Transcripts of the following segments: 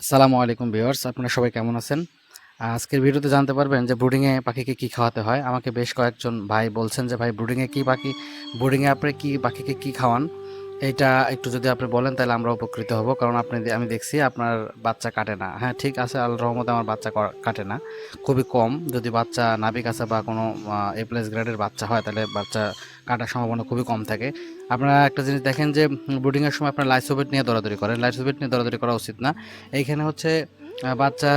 আসসালামু আলাইকুম ভিউয়ার্স, আপনারা সবাই কেমন আছেন? আজকের ভিডিওতে জানতে পারবেন যে ব্রুডিংয়ে পাখিকে কি খাওয়াতে হয়। আমাকে বেশ কয়েকজন ভাই বলছেন যে ভাই ব্রুডিংয়ে আপনি কি পাখিকে কি খাওয়ান? এইটা একটু যদি আপনি বলেন তাহলে আমরা উপকৃত হব। কারণ আমি দেখছি আপনার বাচ্চা কাটে না। হ্যাঁ, ঠিক আছে, আল্লাহর রহমতে আমার বাচ্চা কাটে না। খুবই কম। যদি বাচ্চা নাভিক আছে বা কোনো এ প্লাস গ্রেডের বাচ্চা হয় তাহলে বাচ্চা কাটার সম্ভাবনা খুবই কম থাকে। আপনারা একটা জিনিস দেখেন যে ব্রুডিংয়ের সময় আপনার লাইসোবিট নিয়ে দৌড়াদৌড়ি করেন। লাইসোবিট নিয়ে দৌড়াদৌড়ি করা উচিত না। এইখানে হচ্ছে বাচ্চা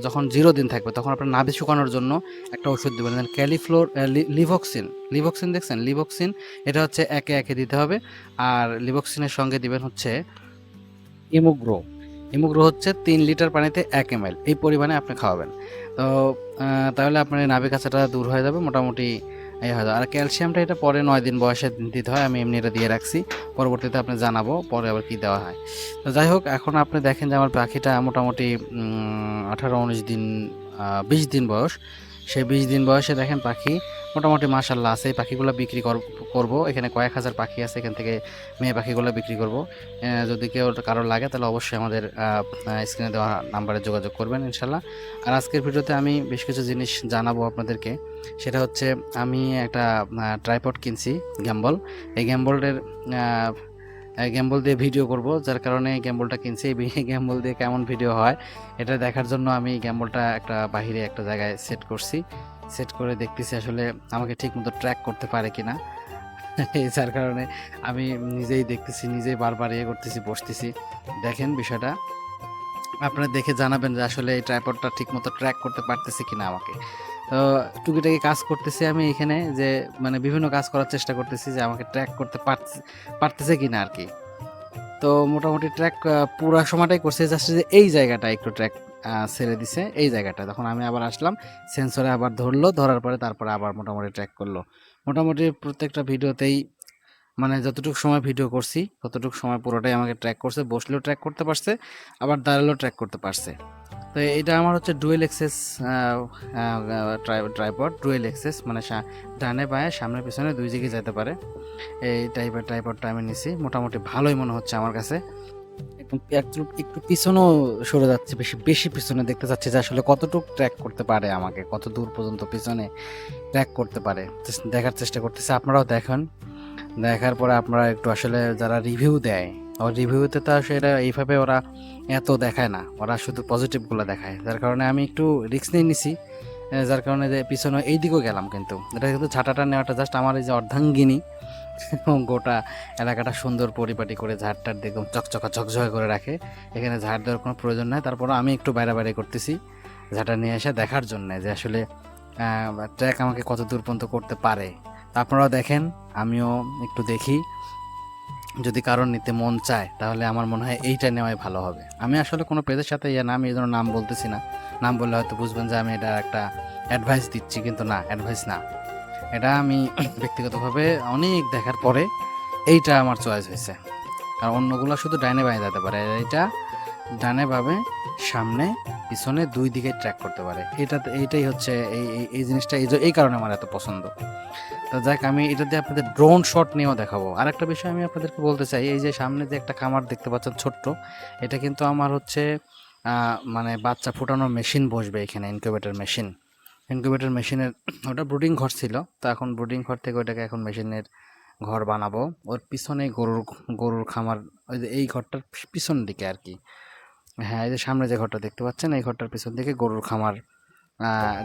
যখন 0 দিন থাকবে তখন আপনার নাভি শুকানোর জন্য একটা ওষুধ দিবেন। দেন ক্যালিফ্লোর লিভক্সিন, লিভক্সিন দেখছেন? লিভক্সিন এটা হচ্ছে একে দিতে হবে। আর লিভক্সিনের সঙ্গে দিবেন হচ্ছে ইমুগ্রো। ইমুগ্রো হচ্ছে ৩ লিটার পানিতে ১ ml এই পরিমাণে আপনি খাওয়াবেন। তো তাহলে আপনার এই নাভি কাঁচাটা দূর হয়ে যাবে মোটামুটি। এই হয়। আর ক্যালসিয়ামটা এটা পরে ৯ দিন বয়সে দিতে হয়। আমি এমনি এটা দিয়ে রাখছি। পরবর্তীতে আপনি জানাবো পরে আবার কি দেওয়া হয়। তো যাই হোক, এখন আপনি দেখেন যে আমার পাখিটা মোটামুটি ১৮-১৯ দিন ২০ দিন বয়স। সেই ২০ দিন বয়সে দেখেন পাখি মোটামুটি মাশাআল্লাহ আছে। এই পাখিগুলো বিক্রি করব। এখানে কয়েক হাজার পাখি আছে। এখান থেকে মেয়ে পাখিগুলো বিক্রি করব। যদি কারো লাগে তাহলে অবশ্যই আমাদের স্ক্রিনে দেওয়া নাম্বারে যোগাযোগ করবেন ইনশাল্লাহ। আর আজকের ভিডিওতে আমি বেশ কিছু জিনিস জানাবো আপনাদেরকে। সেটা হচ্ছে আমি একটা ট্রাইপড কিনছি, গ্যাম্বল। এই গ্যাম্বল দিয়ে ভিডিও করব, যার কারণে গ্যাম্বলটা কিনছি। এই গ্যাম্বল দিয়ে কেমন ভিডিও হয় এটা দেখার জন্য আমি গ্যাম্বলটা একটা বাহিরে একটা জায়গায় সেট করছি। সেট করে দেখতেছি আসলে আমাকে ঠিকমতো ট্র্যাক করতে পারে কিনা। যার কারণে আমি নিজেই দেখতেছি, নিজেই বারবার করতেছি, বসতেছি। দেখেন বিষয়টা আপনারা দেখে জানাবেন যে আসলে এই ট্রাইপডটা ঠিকমতো ট্র্যাক করতে পারতেছে কিনা আমাকে। তো টুকিটাকি কাজ করতেছি আমি এখানে, যে মানে বিভিন্ন কাজ করার চেষ্টা করতেছি যে আমাকে ট্র্যাক করতে পারতেছে কিনা আর কি। তো মোটামুটি ট্র্যাক পুরা সময়টাই করছে, জাস্ট যে এই জায়গাটা একটু ট্র্যাক ছেড়ে দিছে, এই জায়গাটা। তখন আমি আবার আসলাম, সেন্সরে আবার ধরলো, ধরার পরে তারপরে আবার মোটামুটি ট্র্যাক করলো। মোটামুটি প্রত্যেকটা ভিডিওতেই মানে যতটুকু সময় ভিডিও করছি ততটুকু সময় পুরোটাই আমাকে ট্র্যাক করছে। বসলেও ট্র্যাক করতে পারছে, আবার দাঁড়ালেও ট্র্যাক করতে পারছে। তো এটা আমার হচ্ছে dual axis tripod. Dual axis মানে ডানে বাঁয়ে সামনে পিছনে দুই দিকে যেতে পারে। এই টাইপের ট্রাইপডটা আমি নিছি, মোটামুটি ভালোই মনে হচ্ছে আমার কাছে। একটু পিছনেও সরে যাচ্ছে, বেশি বেশি পিছনে দেখতে চাচ্ছি যে আসলে কতটুকু ট্র্যাক করতে পারে আমাকে, কত দূর পর্যন্ত পিছনে ট্র্যাক করতে পারে দেখার চেষ্টা করতেছি। আপনারাও দেখেন, দেখার পরে আপনারা একটু আসলে যারা রিভিউ দেয়, রিভিউতে তো আসলে এইভাবে ওরা এত দেখায় না, ওরা শুধু পজিটিভগুলো দেখায়। যার কারণে আমি একটু রিস্ক নিয়ে নিছি। যার কারণে যে পিছনে এই দিকেও গেলাম, কিন্তু এটা কিন্তু ঝাঁটাটা নেওয়াটা জাস্ট আমার এই যে অর্ধাঙ্গিনী গোটা এলাকাটা সুন্দর পরিপাটি করে ঝাড়টার দেখুন চকচকা ঝকঝকে করে রাখে। এখানে ঝাড় দেওয়ার কোনো প্রয়োজন নাই। তারপরও আমি একটু বাইরে বাইরে করতেছি ঝাঁটা নিয়ে এসে দেখার জন্য যে আসলে ট্র্যাক আমাকে কত দূর পর্যন্ত করতে পারে। আপনারাও দেখেন, আমিও একটু দেখি। যদি কারোর নিতে মন চায় তাহলে আমার মনে হয় এইটা নেওয়াই ভালো হবে। আমি আসলে কোনো পেজের সাথে না, আমি এই জন্য নাম বলতেছি না। নাম বললে হয়তো বুঝবেন যে আমি এটা একটা অ্যাডভাইস দিচ্ছি, কিন্তু না, অ্যাডভাইস না। এটা আমি ব্যক্তিগতভাবে অনেক দেখার পরে এইটা আমার চয়েস হয়েছে। কারণ অন্যগুলো শুধু ডাইনে বাঁয়ে যেতে পারে, এইটা ডানে বামে সামনে পিছনে দুই দিকে ট্র্যাক করতে পারে। এইটাই হচ্ছে এই জিনিসটা, এই কারণে আমার এত পছন্দ। তো যাক, আমি এটা দিয়ে আপনাদের ড্রোন শট নিয়েও দেখাবো। আরেকটা বিষয় আমি আপনাদেরকে বলতে চাই, এই যে সামনে যে একটা খামার দেখতে পাচ্ছেন ছোট্ট, এটা কিন্তু আমার হচ্ছে মানে বাচ্চা ফোটানোর মেশিন বসবে এখানে, ইনকিউবেটর মেশিনের ওটা ব্রুডিং ঘর ছিল, তো এখন ব্রুডিং ঘর থেকে ওটাকে এখন মেশিনের ঘর বানাবো। ওর পিছনে গরুর খামার, ওই যে এই ঘরটার পিছন দিকে আর কি। হ্যাঁ, এই যে সামনে যে ঘরটা দেখতে পাচ্ছেন এই ঘরটার পিছন দিকে গরুর খামার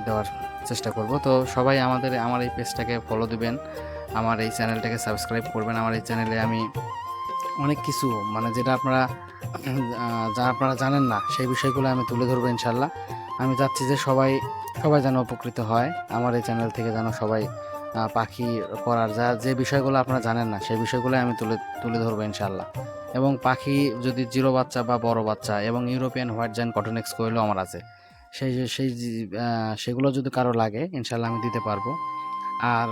দেওয়ার চেষ্টা করব। তো সবাই আমার এই পেজটাকে ফলো দিবেন, আমার এই চ্যানেলটাকে সাবস্ক্রাইব করবেন। আমার এই চ্যানেলে আমি অনেক কিছু মানে যেটা আপনারা যা আপনারা জানেন না সেই বিষয়গুলো আমি তুলে ধরবো ইনশাল্লাহ। আমি চাচ্ছি যে সবাই যেন উপকৃত হয় আমার এই চ্যানেল থেকে, যেন সবাই পাখি করার যে বিষয়গুলো আপনারা জানেন না সেই বিষয়গুলো আমি তুলে ধরবো ইনশাল্লাহ। এবং পাখি যদি জিরো বাচ্চা বা বড় বাচ্চা এবং European white giant cotton X কোয়েলও আমার আছে, সেগুলো যদি কারো লাগে ইনশাল্লাহ আমি দিতে পারবো। আর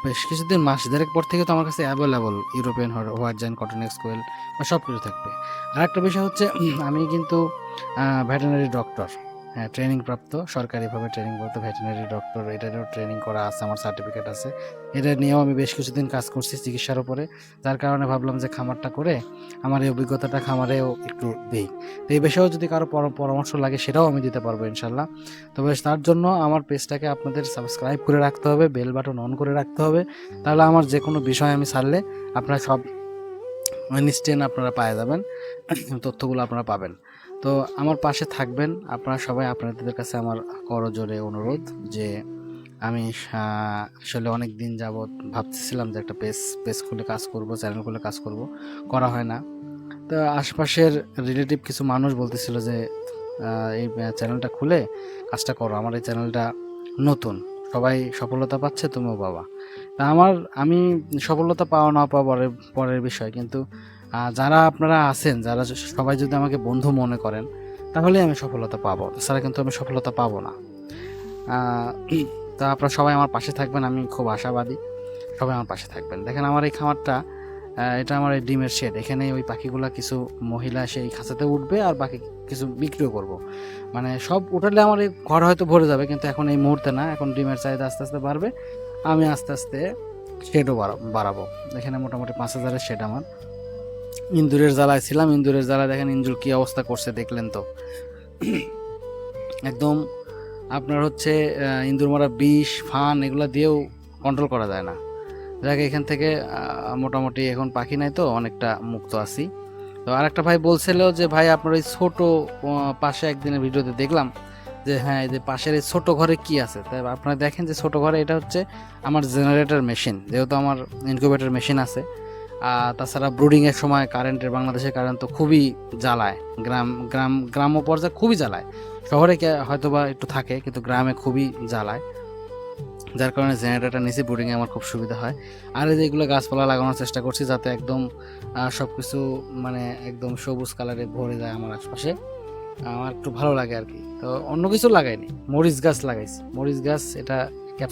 বেশ কিছুদিন, মাস দেড়েক পর থেকে তো আমার কাছে available European white giant cotton X quail বা সব কিছু থাকবে। আর একটা বিষয় হচ্ছে আমি কিন্তু ভেটেরিনারি ডক্টর। হ্যাঁ, ট্রেনিং প্রাপ্ত, সরকারিভাবে ট্রেনিং প্রাপ্ত ভেটেরিনারি ডক্টর, এটারও ট্রেনিং করা আছে, আমার সার্টিফিকেট আছে। এটা নিয়েও আমি বেশ কিছুদিন কাজ করছি চিকিৎসার উপরে, যার কারণে ভাবলাম যে খামারটা করে আমার এই অভিজ্ঞতাটা খামারেও একটু দিই। তো এই বিষয়েও যদি কারো পরামর্শ লাগে সেটাও আমি দিতে পারবো ইনশাল্লাহ। তবে তার জন্য আমার পেজটাকে আপনাদের সাবস্ক্রাইব করে রাখতে হবে, বেল বাটন অন করে রাখতে হবে, তাহলে আমার যে কোনো বিষয় আমি ছাড়লে আপনারা সব ইনস্ট্যান্ট আপনারা পেয়ে যাবেন, তথ্যগুলো আপনারা পাবেন। তো আমার পাশে থাকবেন আপনারা সবাই। আপনাদের কাছে আমার করজোরে অনুরোধ যে আমি আসলে অনেক দিন যাবৎ ভাবতেছিলাম যে একটা পেজ খুলে কাজ করব, চ্যানেল খুলে কাজ করব, করা হয় না। তো আশপাশের রিলেটিভ কিছু মানুষ বলতেছিল যে এই চ্যানেলটা খুলে কাজটা করো, আমার এই চ্যানেলটা নতুন, সবাই সফলতা পাচ্ছে, তুমিও পাবা। তা আমি সফলতা পাওয়া না পাওয়া পরের পরের বিষয়, কিন্তু যারা আপনারা আছেন, যারা সবাই যদি আমাকে বন্ধু মনে করেন, তাহলে আমি সফলতা পাবো, তাছাড়া কিন্তু আমি সফলতা পাবো না। তা আপনারা সবাই আমার পাশে থাকবেন, আমি খুব আশাবাদী সবাই আমার পাশে থাকবেন। দেখেন আমার এই খামারটা, এটা আমার এই ডিমের শেড, এখানে ওই পাখিগুলা কিছু মহিলা সেই খাঁচাতে উঠবে আর বাকি কিছু বিক্রিও করব। মানে সব উঠালে আমার এই ঘর হয়তো ভরে যাবে, কিন্তু এখন এই মুহূর্তে না, এখন ডিমের চাহিদা আস্তে আস্তে বাড়বে, আমি আস্তে আস্তে শেডও বাড়াবো। এখানে মোটামুটি 5,000-এর শেড আমার। ইন্দুরের জ্বালায় ছিলাম, ইন্দুরের জ্বালায় দেখেন ইন্দুর কি অবস্থা করছে দেখলেন তো। একদম আপনার হচ্ছে ইন্দুর মারা বিষ ফান এগুলো দিয়েও কন্ট্রোল করা যায় না। যাকে এখান থেকে মোটামুটি এখন পাখি নাই তো অনেকটা মুক্ত আছি। তো আরেকটা ভাই বলছিল যে ভাই আপনার ওই ছোট পাশে একদিনের ভিডিওতে দেখলাম যে হ্যাঁ এই যে পাশের এই ছোট ঘরে কি আছে, তাই আপনারা দেখেন যে ছোট ঘরে এটা হচ্ছে আমার জেনারেটর মেশিন, যেহেতু আমার ইনকিউবেটর মেশিন আছে। তাছাড়া ব্রুডিংয়ের সময় কারেন্টের, বাংলাদেশের কারেন্ট তো খুবই জ্বালায়, গ্রাম্য পর্যায়ে খুবই জ্বালায়। শহরে হয়তো বা একটু থাকে, কিন্তু গ্রামে খুবই জ্বালায়, যার কারণে জেনারেটরটা নিচে ব্রুডিংয়ে আমার খুব সুবিধা হয়। আর এই যে এগুলো গাছপালা লাগানোর চেষ্টা করছি যাতে একদম সব কিছু মানে একদম সবুজ কালারে ভরে যায় আমার আশপাশে, আমার একটু ভালো লাগে আর কি। তো অন্য কিছু লাগাইনি, মরিচ গাছ লাগাইছি, মরিচ গাছ এটা